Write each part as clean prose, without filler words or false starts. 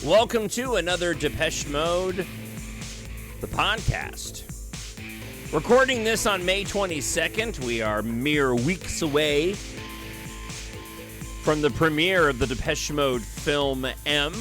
Welcome to another Depeche Mode, the podcast. Recording this on May 22nd, we are mere weeks away from the premiere of the Depeche Mode film M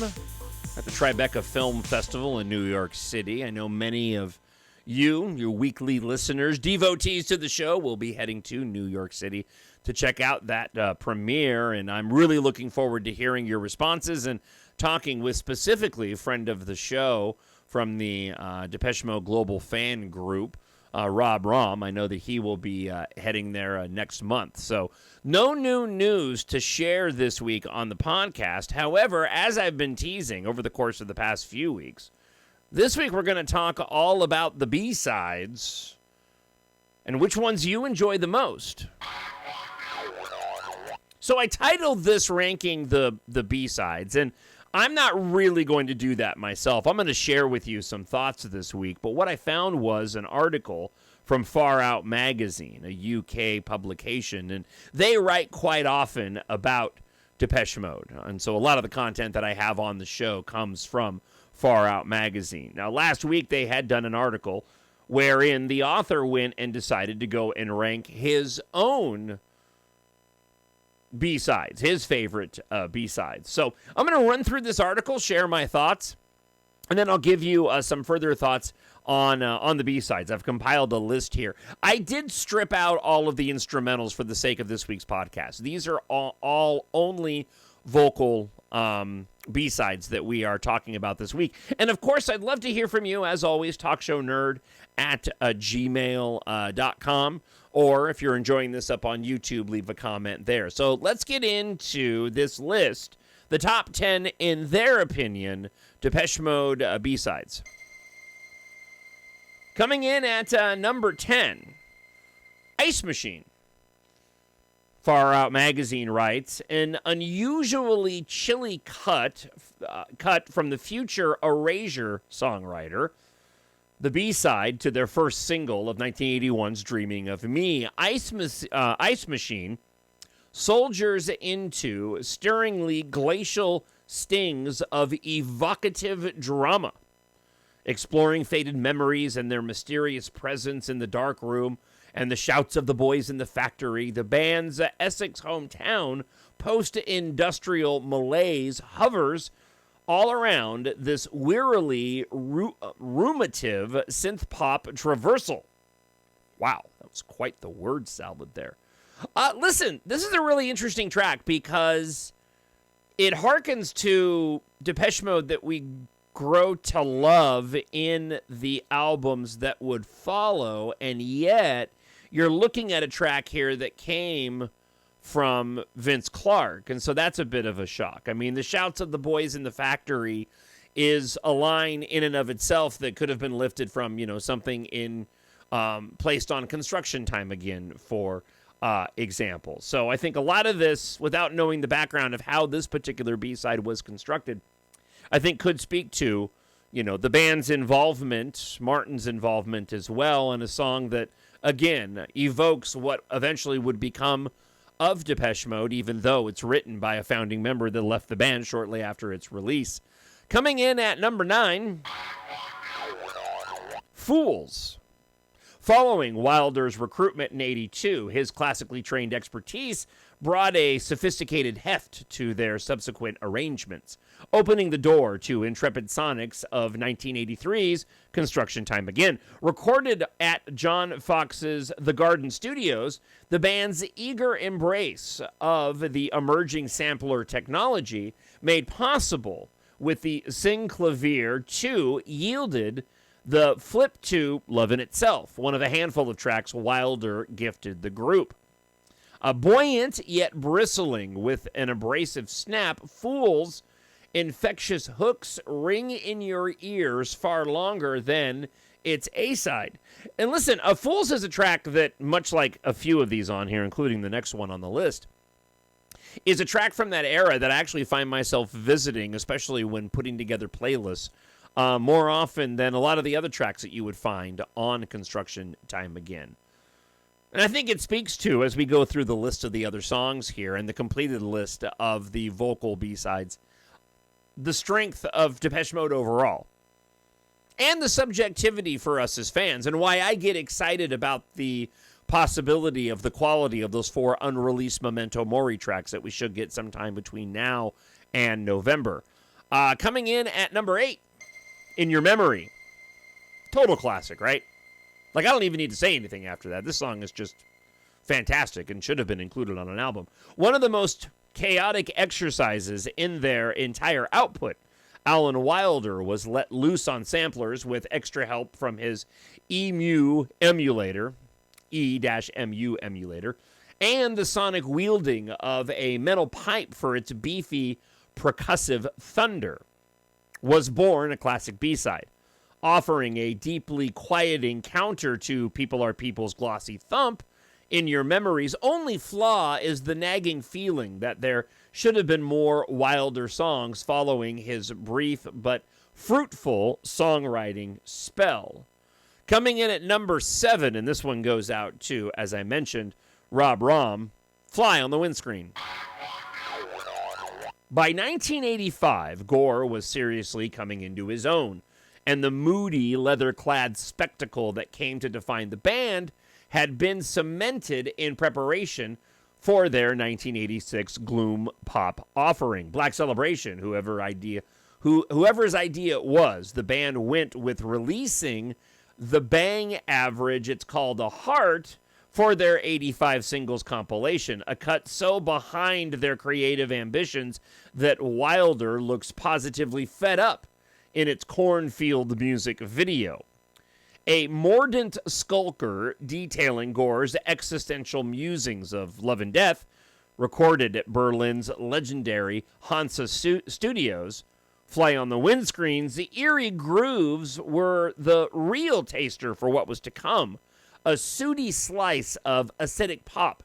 at the Tribeca Film Festival in New York City. I know many of you, your weekly listeners, devotees to the show, will be heading to New York City to check out that premiere, and I'm really looking forward to hearing your responses and talking with specifically a friend of the show from the Depeche Mode Global Fan Group, Rob Rom. I know that he will be heading there next month. So no new news to share this week on the podcast. However, as I've been teasing over the course of the past few weeks, this week we're going to talk all about the B-sides and which ones you enjoy the most. So I titled this ranking the B-sides, and I'm not really going to do that myself. I'm going to share with you some thoughts this week, but what I found was an article from Far Out Magazine, a UK publication, and they write quite often about Depeche Mode, and so a lot of the content that I have on the show comes from Far Out Magazine. Now, last week they had done an article wherein the author went and decided to go and rank his own B-sides, his favorite B-sides. So I'm going to run through this article, share my thoughts, and then I'll give you some further thoughts on the B-sides. I've compiled a list here. I did strip out all of the instrumentals for the sake of this week's podcast. These are all only vocal B-sides that we are talking about this week. And of course, I'd love to hear from you, as always, TalkShowNerd at gmail.com. Or if you're enjoying this up on YouTube, leave a comment there. So let's get into this list. The top 10, in their opinion, Depeche Mode B-sides. Coming in at number 10, Ice Machine. Far Out Magazine writes, an unusually chilly cut from the future Erasure songwriter. The B-side to their first single of 1981's Dreaming of Me, Ice Machine soldiers into stirringly glacial stings of evocative drama, exploring faded memories and their mysterious presence in the dark room and the shouts of the boys in the factory. The band's Essex hometown post-industrial malaise hovers all around this wearily ruminative synth-pop traversal. Wow, that was quite the word salad there. Listen, this is a really interesting track because it harkens to Depeche Mode that we grow to love in the albums that would follow, and yet you're looking at a track here that came from Vince Clarke, and so that's a bit of a shock. I mean, the shouts of the boys in the factory is a line in and of itself that could have been lifted from, something in Placed on Construction Time Again, for example. So I think a lot of this, without knowing the background of how this particular B-side was constructed, I think could speak to, the band's involvement, Martin's involvement as well, in a song that, again, evokes what eventually would become of Depeche Mode, even though it's written by a founding member that left the band shortly after its release. Coming in at number 9, Fools. Following Wilder's recruitment in '82, his classically trained expertise brought a sophisticated heft to their subsequent arrangements, opening the door to Intrepid Sonics of 1983's Construction Time Again. Recorded at John Foxx's The Garden Studios, the band's eager embrace of the emerging sampler technology made possible with the Synclavier 2 yielded the flip to Love in Itself, one of a handful of tracks Wilder gifted the group. Buoyant yet bristling with an abrasive snap, Fools' infectious hooks ring in your ears far longer than its A-side. And listen, Fools is a track that, much like a few of these on here, including the next one on the list, is a track from that era that I actually find myself visiting, especially when putting together playlists, more often than a lot of the other tracks that you would find on Construction Time Again. And I think it speaks to, as we go through the list of the other songs here and the completed list of the vocal B-sides, the strength of Depeche Mode overall. And the subjectivity for us as fans, and why I get excited about the possibility of the quality of those 4 unreleased Memento Mori tracks that we should get sometime between now and November. Coming in at number 8, In Your Memory. Total classic, right? Like, I don't even need to say anything after that. This song is just fantastic and should have been included on an album. One of the most chaotic exercises in their entire output. Alan Wilder was let loose on samplers with extra help from his E-MU emulator, E-MU emulator, and the sonic wielding of a metal pipe for its beefy, percussive thunder. Was born a classic B-side, offering a deeply quieting counter to People Are People's glossy thump. In Your Memory's only flaw is the nagging feeling that there should have been more Wilder songs following his brief but fruitful songwriting spell. Coming in at number 7, and this one goes out to, as I mentioned, Rob Rom, Fly on the Windscreen. By 1985, Gore was seriously coming into his own, and the moody, leather-clad spectacle that came to define the band had been cemented in preparation for their 1986 gloom pop offering. Black Celebration, whoever's idea it was, the band went with releasing the bang average, it's called A Heart, for their 85 singles compilation, a cut so behind their creative ambitions that Wilder looks positively fed up in its cornfield music video. A mordant skulker detailing Gore's existential musings of love and death, recorded at Berlin's legendary Hansa Studios. Fly on the Windscreens, the eerie grooves were the real taster for what was to come. A sooty slice of acidic pop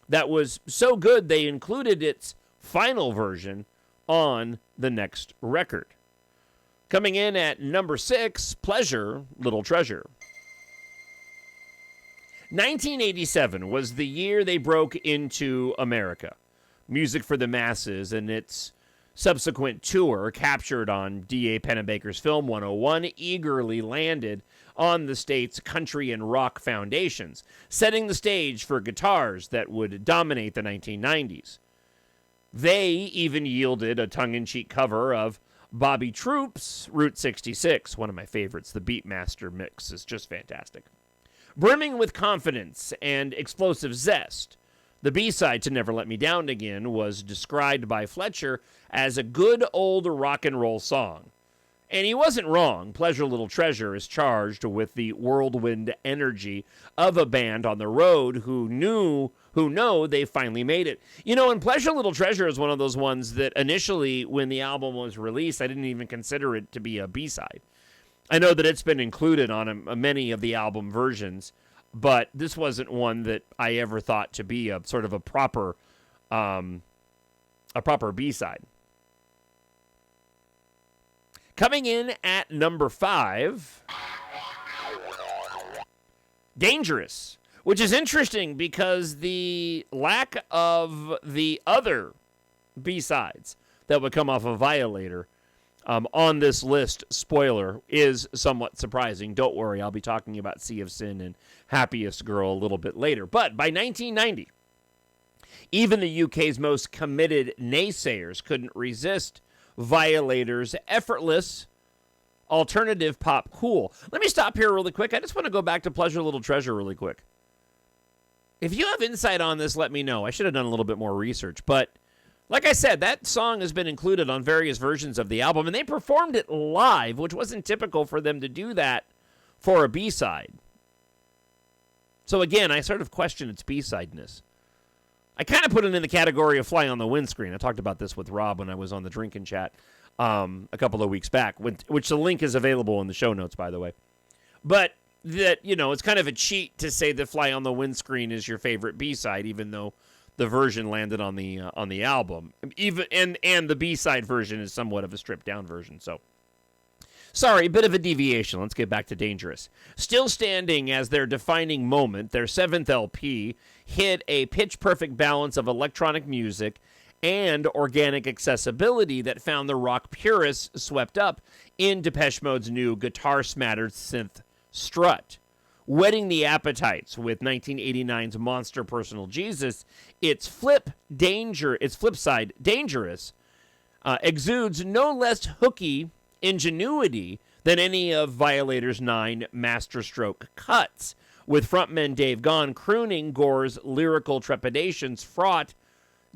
that was so good they included its final version on the next record. Coming in at number 6, Pleasure, Little Treasure. 1987 was the year they broke into America. Music for the Masses and its subsequent tour, captured on D.A. Pennebaker's Film 101, eagerly landed on the state's country and rock foundations, setting the stage for guitars that would dominate the 1990s. They even yielded a tongue-in-cheek cover of Bobby Troupe's Route 66, one of my favorites. The Beatmaster mix is just fantastic. Brimming with confidence and explosive zest, the B-side to Never Let Me Down Again was described by Fletcher as a good old rock and roll song. And he wasn't wrong. Pleasure Little Treasure is charged with the whirlwind energy of a band on the road who know they finally made it. You know, and Pleasure Little Treasure is one of those ones that initially, when the album was released, I didn't even consider it to be a B-side. I know that it's been included on many of the album versions, but this wasn't one that I ever thought to be a sort of a proper B-side. Coming in at number 5, Dangerous, which is interesting because the lack of the other B-sides that would come off of Violator on this list, spoiler, is somewhat surprising. Don't worry, I'll be talking about Sea of Sin and Happiest Girl a little bit later. But by 1990, even the UK's most committed naysayers couldn't resist Violator's effortless alternative pop cool. Let me stop here really quick. I just want to go back to Pleasure Little Treasure really quick. If you have insight on this, let me know. I should have done a little bit more research, but like I said, that song has been included on various versions of the album, and they performed it live, which wasn't typical for them to do that for a B-side. So again, I sort of question its B-sideness. I kind of put it in the category of Fly on the Windscreen. I talked about this with Rob when I was on the Drinkin' Chat a couple of weeks back, which the link is available in the show notes, by the way. But that, you know, it's kind of a cheat to say that Fly on the Windscreen is your favorite B-side, even though the version landed on the album. Even and the B-side version is somewhat of a stripped-down version, so. Sorry, a bit of a deviation. Let's get back to Dangerous. Still standing as their defining moment, their 7th LP hit a pitch-perfect balance of electronic music and organic accessibility that found the rock purists swept up in Depeche Mode's new guitar-smattered synth strut. Whetting the appetites with 1989's Monster Personal Jesus, its flip side, Dangerous, exudes no less hooky ingenuity than any of Violator's 9 masterstroke cuts, with frontman Dave Gahan crooning Gore's lyrical trepidations fraught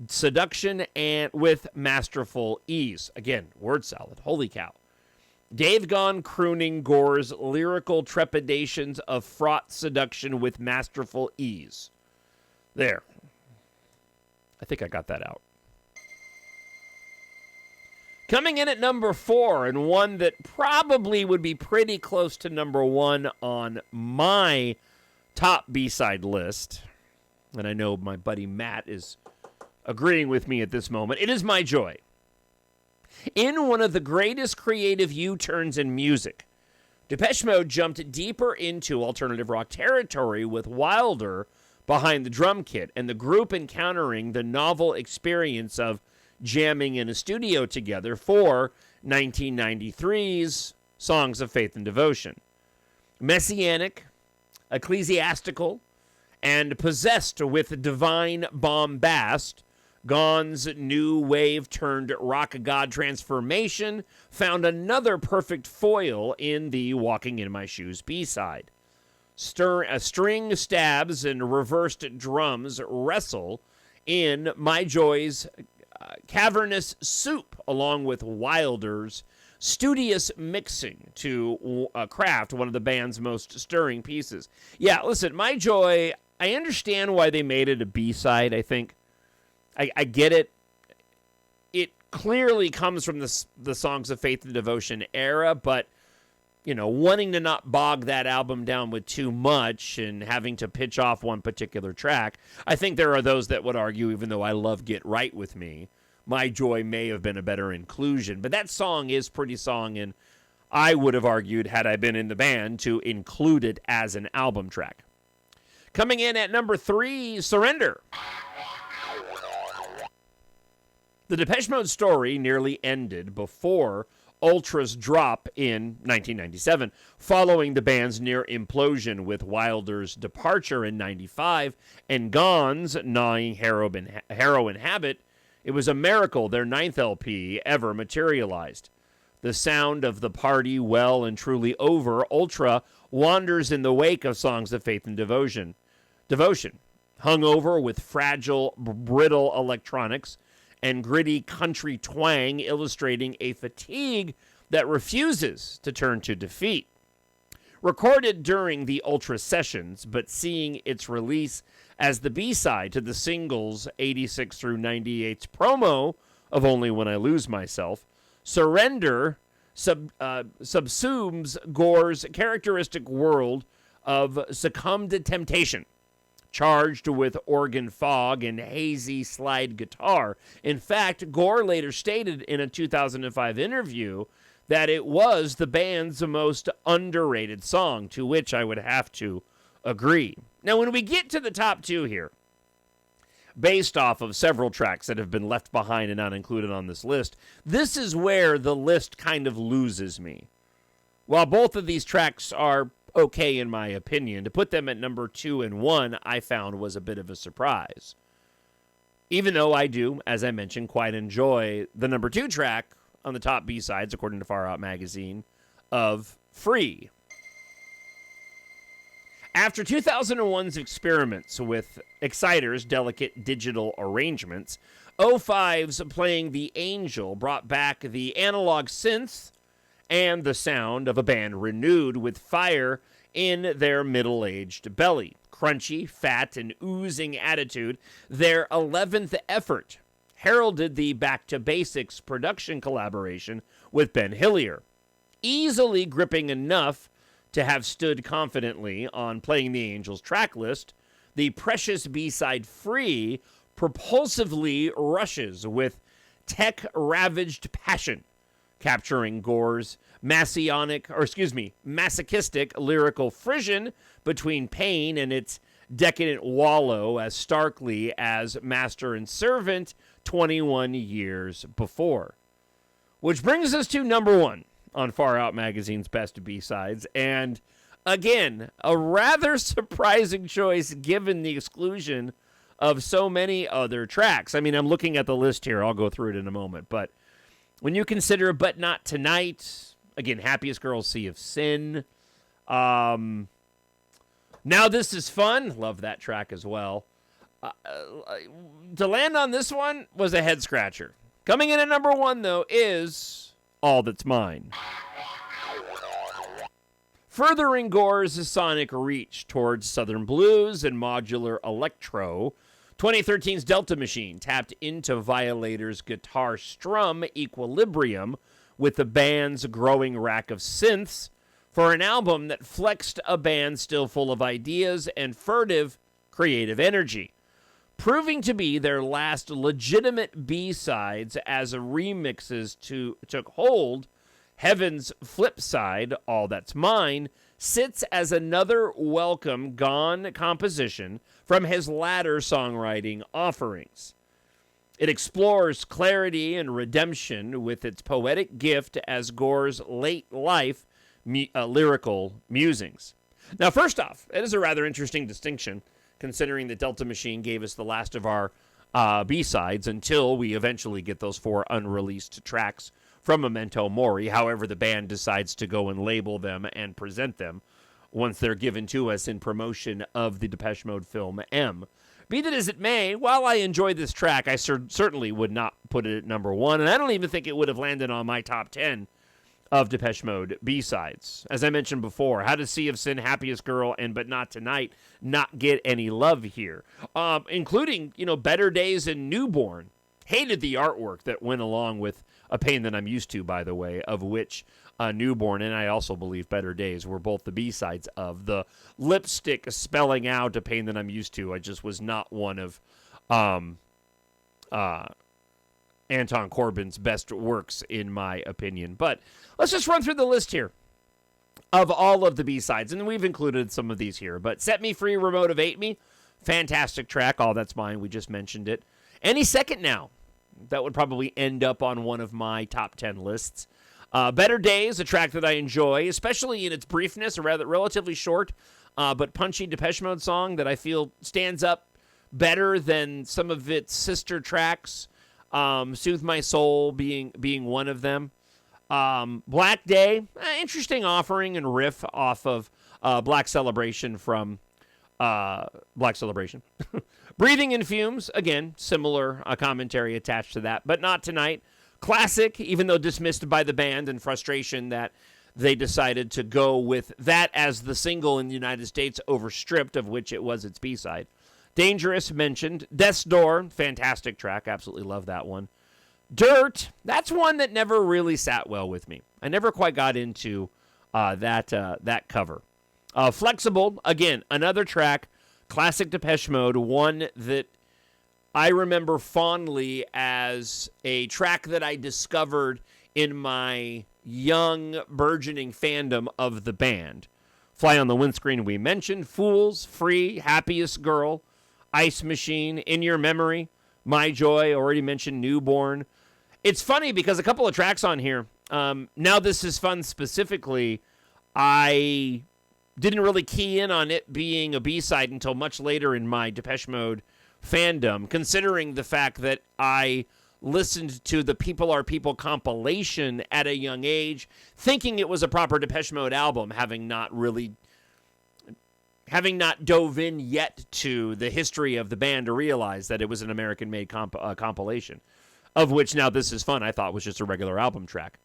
seduction and with masterful ease. Again, word salad. Holy cow. Dave Gahan crooning Gore's lyrical trepidations of fraught seduction with masterful ease. There. I think I got that out. Coming in at number 4, and one that probably would be pretty close to number 1 on my top B-side list, and I know my buddy Matt is agreeing with me at this moment, it is My Joy. In one of the greatest creative U-turns in music, Depeche Mode jumped deeper into alternative rock territory with Wilder behind the drum kit, and the group encountering the novel experience of jamming in a studio together for 1993's Songs of Faith and Devotion. Messianic, ecclesiastical, and possessed with divine bombast, Gahan's new wave-turned rock god transformation found another perfect foil in the Walking in My Shoes B-side. String stabs and reversed drums wrestle in My Joy's cavernous soup, along with Wilder's studious mixing to craft one of the band's most stirring pieces. Yeah, listen, My Joy, I understand why they made it a B-side, I think. I get it. It clearly comes from the Songs of Faith and Devotion era, but, you know, wanting to not bog that album down with too much and having to pitch off one particular track, I think there are those that would argue, even though I love Get Right With Me, My Joy may have been a better inclusion. But that song is pretty song, and I would have argued, had I been in the band, to include it as an album track. Coming in at number 3, Surrender. The Depeche Mode story nearly ended before Ultra's drop in 1997, following the band's near implosion with Wilder's departure in 95 and Gahan's gnawing heroin habit. It was a miracle their 9th LP ever materialized. The sound of the party well and truly over, Ultra wanders in the wake of Songs of Faith and Devotion, hung over with fragile, brittle electronics and gritty country twang, illustrating a fatigue that refuses to turn to defeat. Recorded during the Ultra sessions, but seeing its release as the B-side to the singles 86 through 98's promo of Only When I Lose Myself, Surrender subsumes Gore's characteristic world of succumbed temptation, charged with organ fog and hazy slide guitar. In fact, Gore later stated in a 2005 interview that it was the band's most underrated song, to which I would have to agree. Now, when we get to the top 2 here, based off of several tracks that have been left behind and not included on this list, this is where the list kind of loses me. While both of these tracks are okay in my opinion, to put them at number 2 and 1, I found was a bit of a surprise. Even though I do, as I mentioned, quite enjoy the number 2 track on the top B-sides, according to Far Out Magazine, of Free. After 2001's experiments with Exciter's delicate digital arrangements, 05's Playing the Angel brought back the analog synths and the sound of a band renewed with fire in their middle-aged belly. Crunchy, fat, and oozing attitude, their 11th effort heralded the Back to Basics production collaboration with Ben Hillier. Easily gripping enough to have stood confidently on Playing the Angel's track list, the precious B-side Free propulsively rushes with tech-ravaged passion, capturing Gore's masochistic lyrical frisson between pain and its decadent wallow as starkly as Master and Servant 21 years before. Which brings us to number 1 on Far Out Magazine's Best B-Sides. And again, a rather surprising choice given the exclusion of so many other tracks. I mean, I'm looking at the list here. I'll go through it in a moment. But when you consider But Not Tonight, again, Happiest Girl, Sea of Sin. Now This Is Fun. Love that track as well. To land on this one was a head scratcher. Coming in at number 1, though, is All That's Mine. Furthering Gore's sonic reach towards Southern blues and modular electro, 2013's Delta Machine tapped into Violator's guitar strum equilibrium with the band's growing rack of synths for an album that flexed a band still full of ideas and furtive creative energy, proving to be their last legitimate B-sides as remixes took hold. Heaven's Flip Side, All That's Mine, sits as another welcome Gahan composition from his latter songwriting offerings. It explores clarity and redemption with its poetic gift as Gore's late life lyrical musings. Now, first off, it is a rather interesting distinction, considering that Delta Machine gave us the last of our B-sides until we eventually get those 4 unreleased tracks from Memento Mori, however the band decides to go and label them and present them once they're given to us in promotion of the Depeche Mode film M. Be that as it may, while I enjoy this track, I certainly would not put it at number 1, and I don't even think it would have landed on my top 10 of Depeche Mode B-sides. As I mentioned before, How to Sea of Sin, Happiest Girl, and But Not Tonight not get any love here, including, Better Days and Newborn. Hated the artwork that went along with A Pain That I'm Used To, by the way, of which Newborn and I also believe Better Days were both the B-sides of. The lipstick spelling out A Pain That I'm Used To, I just was not one of Anton Corbijn's best works, in my opinion. But let's just run through the list here of all of the B-sides, and we've included some of these here. But Set Me Free, Remotivate Me, fantastic track, All That's Mine, we just mentioned it. Any Second Now, that would probably end up on one of my top 10 lists. Better Days, a track that I enjoy, especially in its briefness, a relatively short but punchy Depeche Mode song that I feel stands up better than some of its sister tracks. Soothe My Soul being one of them. Black Day, interesting offering and riff off of Black Celebration from Black Celebration. Breathing in Fumes, again, similar commentary attached to that, but Not Tonight. Classic, even though dismissed by the band and frustration that they decided to go with that as the single in the United States over Stripped, of which it was its B-side. Dangerous, mentioned. Death's Door, fantastic track, absolutely love that one. Dirt, that's one that never really sat well with me. I never quite got into that cover. Flexible, again, another track, classic Depeche Mode, one that I remember fondly as a track that I discovered in my young, burgeoning fandom of the band. Fly on the Windscreen, we mentioned. Fools, Free, Happiest Girl, Ice Machine, In Your Memory, My Joy, already mentioned Newborn. It's funny because a couple of tracks on here, Now This Is Fun specifically, I didn't really key in on it being a B-side until much later in my Depeche Mode fandom, considering the fact that I listened to the People Are People compilation at a young age, thinking it was a proper Depeche Mode album, having not dove in yet to the history of the band to realize that it was an American-made compilation, of which Now This Is Fun I thought was just a regular album track.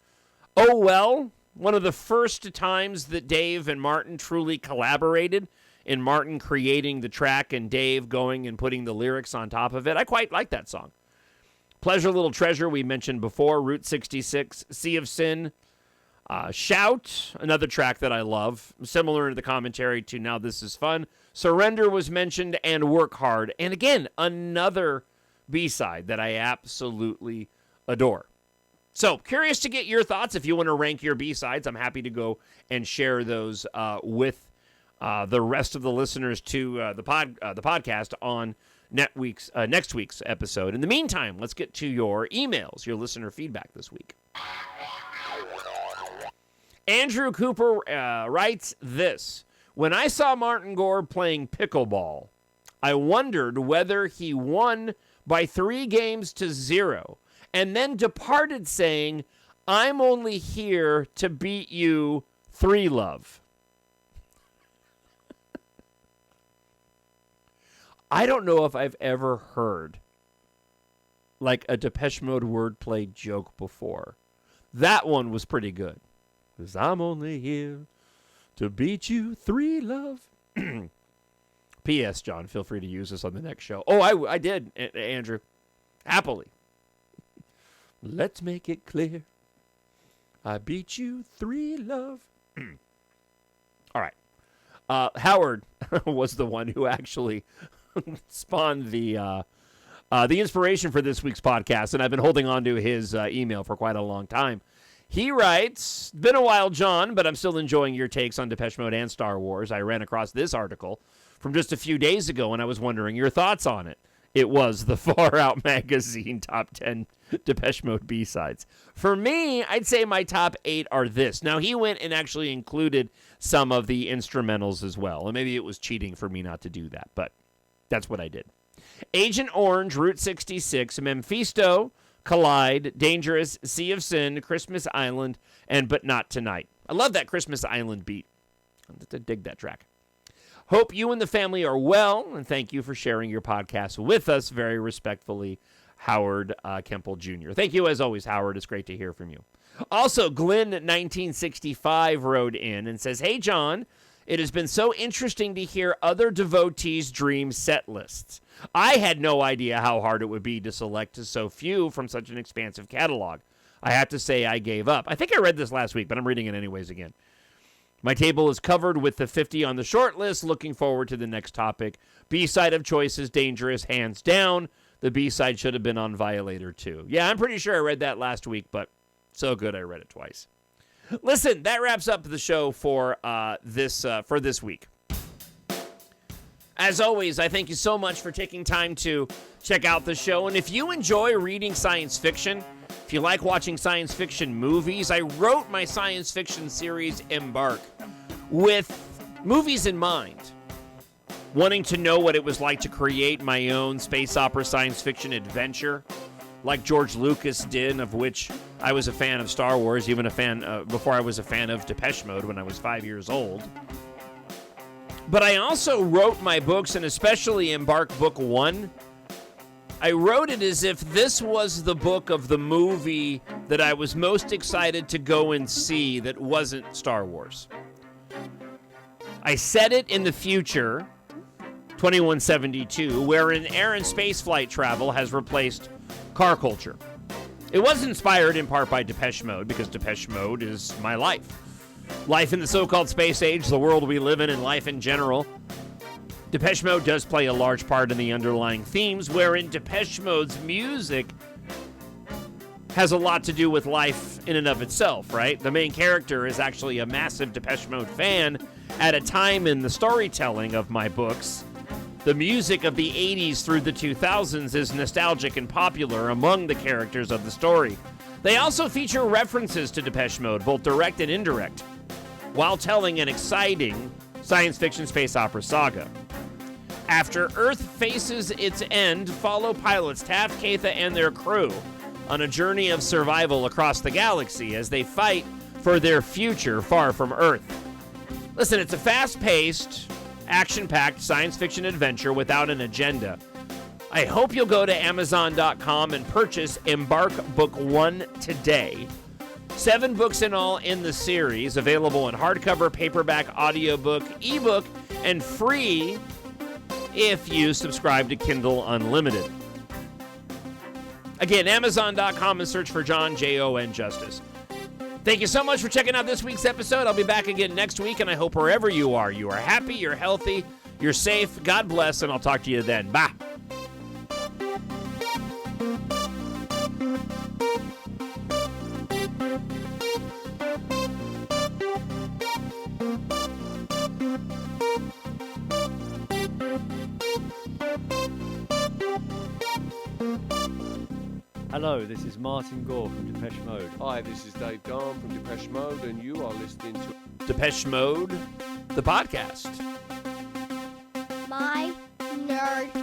Oh Well, one of the first times that Dave and Martin truly collaborated, in Martin creating the track and Dave going and putting the lyrics on top of it. I quite like that song. Pleasure Little Treasure, we mentioned before. Route 66, Sea of Sin. Shout, another track that I love, similar to the commentary to Now This Is Fun. Surrender was mentioned, and Work Hard. And again, another B-side that I absolutely adore. So, curious to get your thoughts. If you want to rank your B-sides, I'm happy to go and share those with the rest of the listeners to the podcast on next week's episode. In the meantime, let's get to your emails, your listener feedback this week. Andrew Cooper writes this. When I saw Martin Gore playing pickleball, I wondered whether he won by 3-0 and then departed saying, I'm only here to beat you 3-love. I don't know if I've ever heard like a Depeche Mode wordplay joke before. That one was pretty good. 'Cause I'm only here to beat you 3-love. P.S. John, feel free to use this on the next show. Oh, I did, Andrew. Happily. Let's make it clear. I beat you 3-love. All right. Howard was the one who actually spawned the inspiration for this week's podcast, and I've been holding on to his email for quite a long time. He writes, been a while, John, but I'm still enjoying your takes on Depeche Mode and Star Wars. I ran across this article from just a few days ago, and I was wondering your thoughts on it. It was the Far Out Magazine Top 10 Depeche Mode B-sides. For me, I'd say my top 8 are this. Now, he went and actually included some of the instrumentals as well, and maybe it was cheating for me not to do that, but that's what I did. Agent Orange, Route 66, Mephisto, Collide, Dangerous, Sea of Sin, Christmas Island, and But Not Tonight. I love that Christmas Island beat. I dig that track. Hope you and the family are well, and thank you for sharing your podcast with us. Very respectfully, Howard Kemple Jr. Thank you, as always, Howard. It's great to hear from you. Also, Glenn1965 wrote in and says, Hey, John, it has been so interesting to hear other devotees' dream set lists. I had no idea how hard it would be to select so few from such an expansive catalog. I have to say I gave up. I think I read this last week, but I'm reading it anyways again. My table is covered with the 50 on the short list. Looking forward to the next topic. B-side of choice is Dangerous, hands down. The B-side should have been on Violator too. Yeah, I'm pretty sure I read that last week, but so good I read it twice. Listen, that wraps up the show for this week. As always, I thank you so much for taking time to check out the show. And if you enjoy reading science fiction, if you like watching science fiction movies, I wrote my science fiction series, EMBARK, with movies in mind. Wanting to know what it was like to create my own space opera science fiction adventure, like George Lucas did, of which I was a fan of Star Wars, even a fan before I was a fan of Depeche Mode when I was 5 years old. But I also wrote my books, and especially EMBARK Book 1. I wrote it as if this was the book of the movie that I was most excited to go and see that wasn't Star Wars. I set it in the future, 2172, wherein air and space flight travel has replaced car culture. It was inspired in part by Depeche Mode, because Depeche Mode is my life. Life in the so-called space age, the world we live in, and life in general. Depeche Mode does play a large part in the underlying themes, wherein Depeche Mode's music has a lot to do with life in and of itself, right? The main character is actually a massive Depeche Mode fan. At a time in the storytelling of my books, the music of the 80s through the 2000s is nostalgic and popular among the characters of the story. They also feature references to Depeche Mode, both direct and indirect, while telling an exciting science fiction space opera saga. After Earth faces its end, follow pilots Taft, Katha, and their crew on a journey of survival across the galaxy as they fight for their future far from Earth. Listen, it's a fast-paced, action-packed science fiction adventure without an agenda. I hope you'll go to Amazon.com and purchase EMBARK Book 1 today. 7 books in all in the series, available in hardcover, paperback, audiobook, ebook, and free if you subscribe to Kindle Unlimited. Again, Amazon.com and search for Jon, Jon Justice. Thank you so much for checking out this week's episode. I'll be back again next week, and I hope wherever you are happy, you're healthy, you're safe. God bless, and I'll talk to you then. Bye. Hello, this is Martin Gore from Depeche Mode. Hi, this is Dave Gahan from Depeche Mode, and you are listening to Depeche Mode, the podcast. My Nerd